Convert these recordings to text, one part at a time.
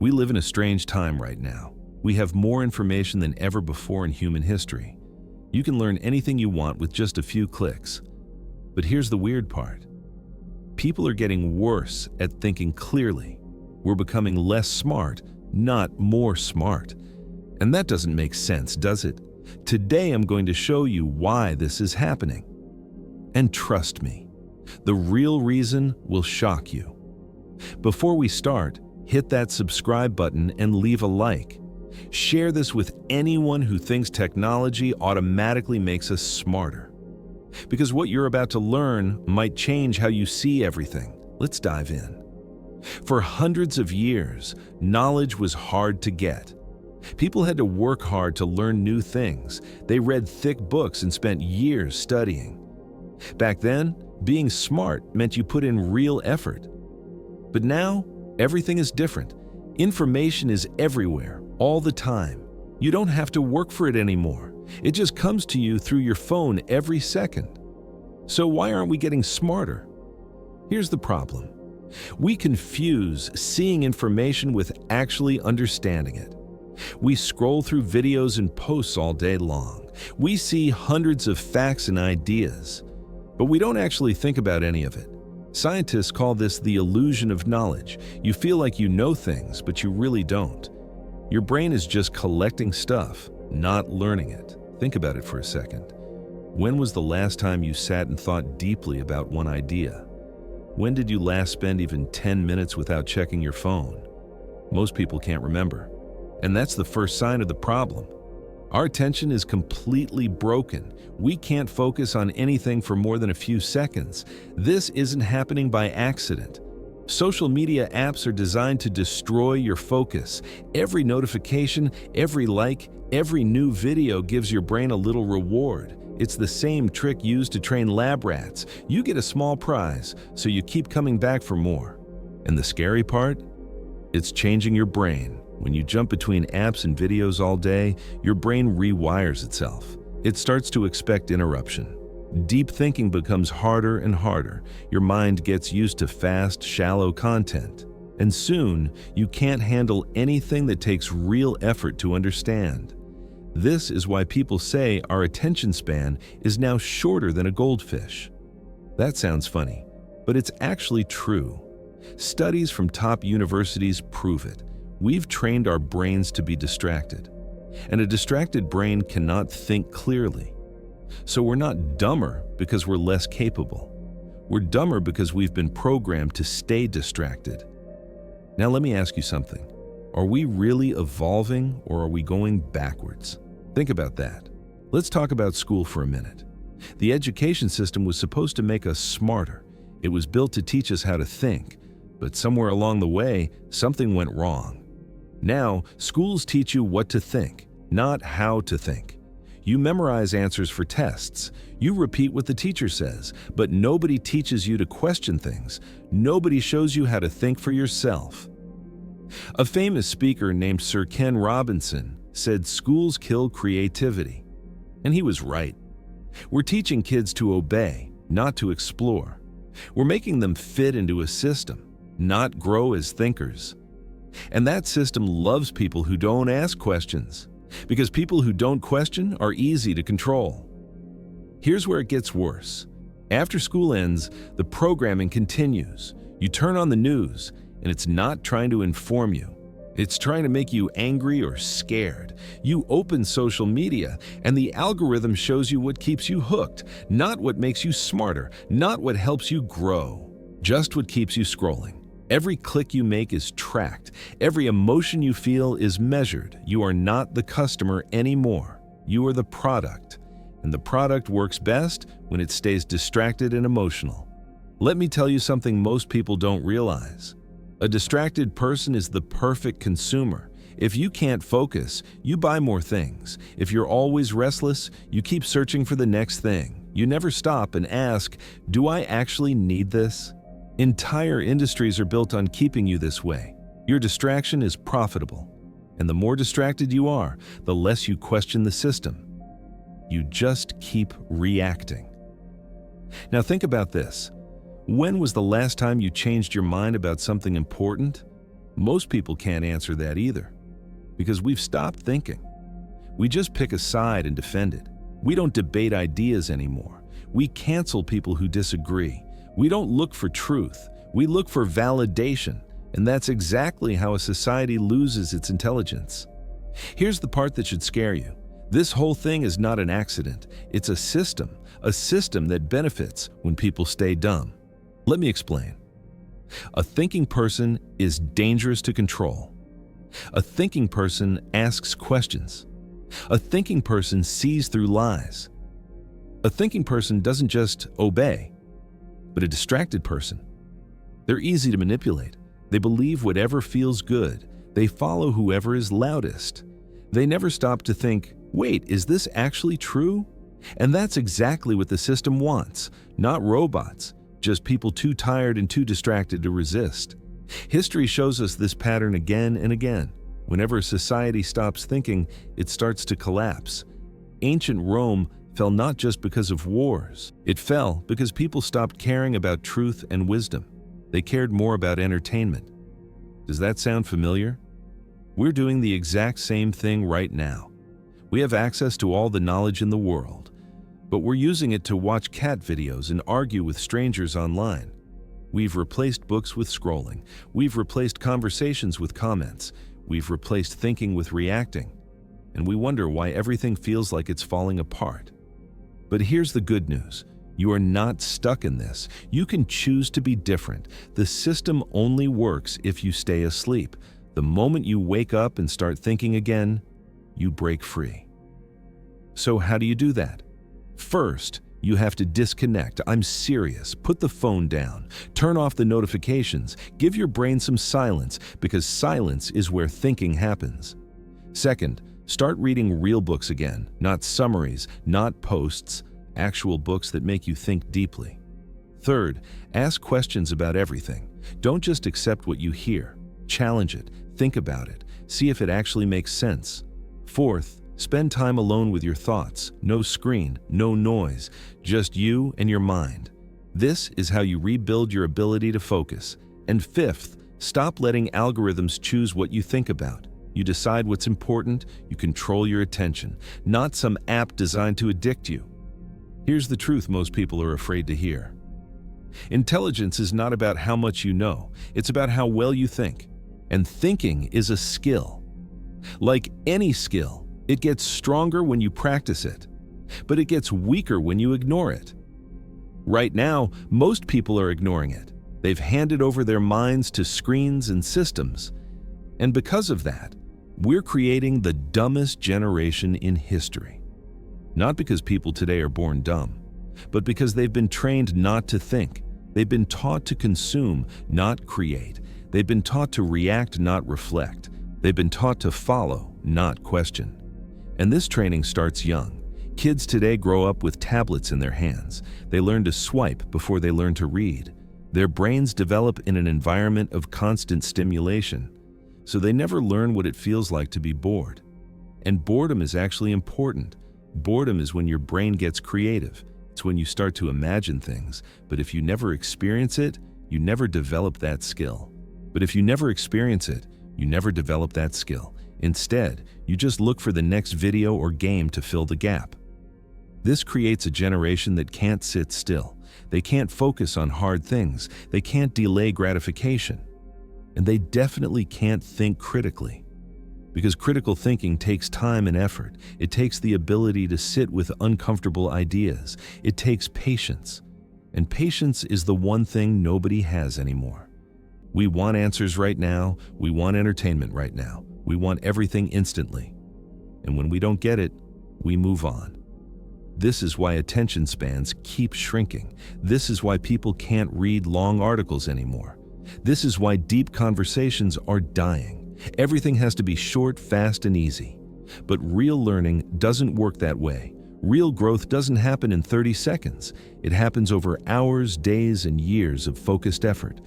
We live in a strange time right now. We have more information than ever before in human history. You can learn anything you want with just a few clicks. But here's the weird part. People are getting worse at thinking clearly. We're becoming less smart, not more smart. And that doesn't make sense, does it? Today I'm going to show you why this is happening. And trust me, the real reason will shock you. Before we start, hit that subscribe button and leave a like. Share this with anyone who thinks technology automatically makes us smarter. Because what you're about to learn might change how you see everything. Let's dive in. For hundreds of years, knowledge was hard to get. People had to work hard to learn new things. They read thick books and spent years studying. Back then, being smart meant you put in real effort. But now, everything is different. Information is everywhere, all the time. You don't have to work for it anymore. It just comes to you through your phone every second. So why aren't we getting smarter? Here's the problem. We confuse seeing information with actually understanding it. We scroll through videos and posts all day long. We see hundreds of facts and ideas, but we don't actually think about any of it. Scientists call this the illusion of knowledge. You feel like you know things, but you really don't. Your brain is just collecting stuff, not learning it. Think about it for a second. When was the last time you sat and thought deeply about one idea? When did you last spend even 10 minutes without checking your phone? Most people can't remember. And that's the first sign of the problem. Our attention is completely broken. We can't focus on anything for more than a few seconds. This isn't happening by accident. Social media apps are designed to destroy your focus. Every notification, every like, every new video gives your brain a little reward. It's the same trick used to train lab rats. You get a small prize, so you keep coming back for more. And the scary part? It's changing your brain. When you jump between apps and videos all day, your brain rewires itself. It starts to expect interruption. Deep thinking becomes harder and harder. Your mind gets used to fast, shallow content. And soon, you can't handle anything that takes real effort to understand. This is why people say our attention span is now shorter than a goldfish. That sounds funny, but it's actually true. Studies from top universities prove it. We've trained our brains to be distracted, and a distracted brain cannot think clearly. So we're not dumber because we're less capable. We're dumber because we've been programmed to stay distracted. Now let me ask you something. Are we really evolving or are we going backwards? Think about that. Let's talk about school for a minute. The education system was supposed to make us smarter. It was built to teach us how to think, but somewhere along the way, something went wrong. Now, schools teach you what to think, not how to think. You memorize answers for tests. You repeat what the teacher says, but nobody teaches you to question things. Nobody shows you how to think for yourself. A famous speaker named Sir Ken Robinson said schools kill creativity. And he was right. We're teaching kids to obey, not to explore. We're making them fit into a system, not grow as thinkers. And that system loves people who don't ask questions, because people who don't question are easy to control. Here's where it gets worse. After school ends, the programming continues. You turn on the news, and it's not trying to inform you. It's trying to make you angry or scared. You open social media, and the algorithm shows you what keeps you hooked, not what makes you smarter, not what helps you grow, just what keeps you scrolling. Every click you make is tracked. Every emotion you feel is measured. You are not the customer anymore. You are the product. And the product works best when it stays distracted and emotional. Let me tell you something most people don't realize. A distracted person is the perfect consumer. If you can't focus, you buy more things. If you're always restless, you keep searching for the next thing. You never stop and ask, do I actually need this? Entire industries are built on keeping you this way. Your distraction is profitable. And the more distracted you are, the less you question the system. You just keep reacting. Now think about this. When was the last time you changed your mind about something important? Most people can't answer that either, because we've stopped thinking. We just pick a side and defend it. We don't debate ideas anymore. We cancel people who disagree. We don't look for truth. We look for validation, and that's exactly how a society loses its intelligence. Here's the part that should scare you. This whole thing is not an accident. It's a system that benefits when people stay dumb. Let me explain. A thinking person is dangerous to control. A thinking person asks questions. A thinking person sees through lies. A thinking person doesn't just obey, but a distracted person. They're easy to manipulate. They believe whatever feels good. They follow whoever is loudest. They never stop to think, wait, is this actually true? And that's exactly what the system wants. Not robots, just people too tired and too distracted to resist. History shows us this pattern again and again. Whenever a society stops thinking, it starts to collapse. Ancient Rome fell not just because of wars. It fell because people stopped caring about truth and wisdom. They cared more about entertainment. Does that sound familiar? We're doing the exact same thing right now. We have access to all the knowledge in the world, but we're using it to watch cat videos and argue with strangers online. We've replaced books with scrolling. We've replaced conversations with comments. We've replaced thinking with reacting. And we wonder why everything feels like it's falling apart. But here's the good news. You are not stuck in this. You can choose to be different. The system only works if you stay asleep. The moment you wake up and start thinking again, you break free. So how do you do that? First, you have to disconnect. I'm serious. Put the phone down. Turn off the notifications. Give your brain some silence, because silence is where thinking happens. Second, start reading real books again, not summaries, not posts, actual books that make you think deeply. Third, ask questions about everything. Don't just accept what you hear. Challenge it. Think about it. See if it actually makes sense. Fourth, spend time alone with your thoughts. No screen, no noise, just you and your mind. This is how you rebuild your ability to focus. And fifth, stop letting algorithms choose what you think about. You decide what's important, you control your attention, not some app designed to addict you. Here's the truth most people are afraid to hear. Intelligence is not about how much you know, it's about how well you think. And thinking is a skill. Like any skill, it gets stronger when you practice it, but it gets weaker when you ignore it. Right now, most people are ignoring it. They've handed over their minds to screens and systems. And because of that, we're creating the dumbest generation in history. Not because people today are born dumb, but because they've been trained not to think. They've been taught to consume, not create. They've been taught to react, not reflect. They've been taught to follow, not question. And this training starts young. Kids today grow up with tablets in their hands. They learn to swipe before they learn to read. Their brains develop in an environment of constant stimulation, so they never learn what it feels like to be bored. And boredom is actually important. Boredom is when your brain gets creative. It's when you start to imagine things, but if you never experience it, you never develop that skill. But if you never experience it, you never develop that skill. Instead, you just look for the next video or game to fill the gap. This creates a generation that can't sit still. They can't focus on hard things. They can't delay gratification. And they definitely can't think critically. Because critical thinking takes time and effort. It takes the ability to sit with uncomfortable ideas. It takes patience. And patience is the one thing nobody has anymore. We want answers right now. We want entertainment right now. We want everything instantly. And when we don't get it, we move on. This is why attention spans keep shrinking. This is why people can't read long articles anymore. This is why deep conversations are dying. Everything has to be short, fast, and easy. But real learning doesn't work that way. Real growth doesn't happen in 30 seconds. It happens over hours, days, and years of focused effort.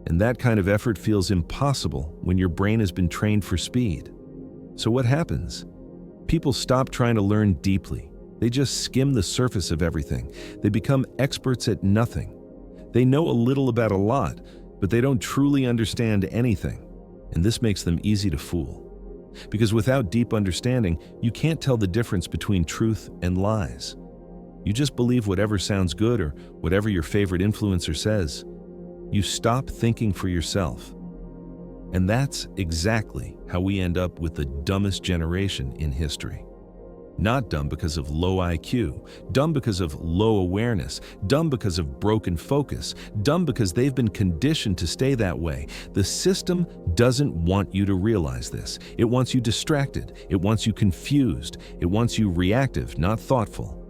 And that kind of effort feels impossible when your brain has been trained for speed. So what happens? People stop trying to learn deeply. They just skim the surface of everything. They become experts at nothing. They know a little about a lot, but they don't truly understand anything. and this makes them easy to fool. Because without deep understanding, you can't tell the difference between truth and lies. You just believe whatever sounds good or whatever your favorite influencer says. You stop thinking for yourself. And that's exactly how we end up with the dumbest generation in history. Not dumb because of low IQ, dumb because of low awareness, dumb because of broken focus, dumb because they've been conditioned to stay that way. The system doesn't want you to realize this. It wants you distracted. It wants you confused. It wants you reactive, not thoughtful.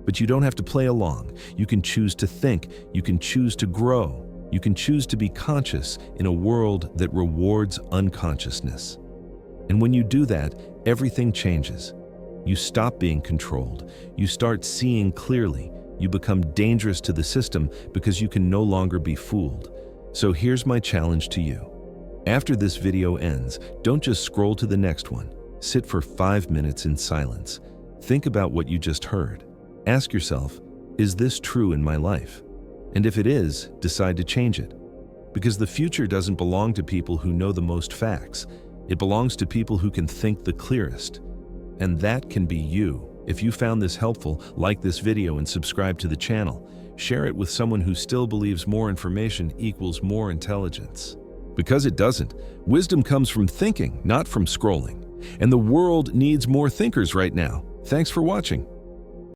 But you don't have to play along. You can choose to think. You can choose to grow. You can choose to be conscious in a world that rewards unconsciousness. And when you do that, everything changes. You stop being controlled. You start seeing clearly. You become dangerous to the system because you can no longer be fooled. So here's my challenge to you. After this video ends, don't just scroll to the next one. Sit for 5 minutes in silence. Think about what you just heard. Ask yourself, is this true in my life? And if it is, decide to change it. Because the future doesn't belong to people who know the most facts. It belongs to people who can think the clearest. And that can be you. If you found this helpful, like this video and subscribe to the channel. Share it with someone who still believes more information equals more intelligence. Because it doesn't. Wisdom comes from thinking, not from scrolling. And the world needs more thinkers right now. Thanks for watching.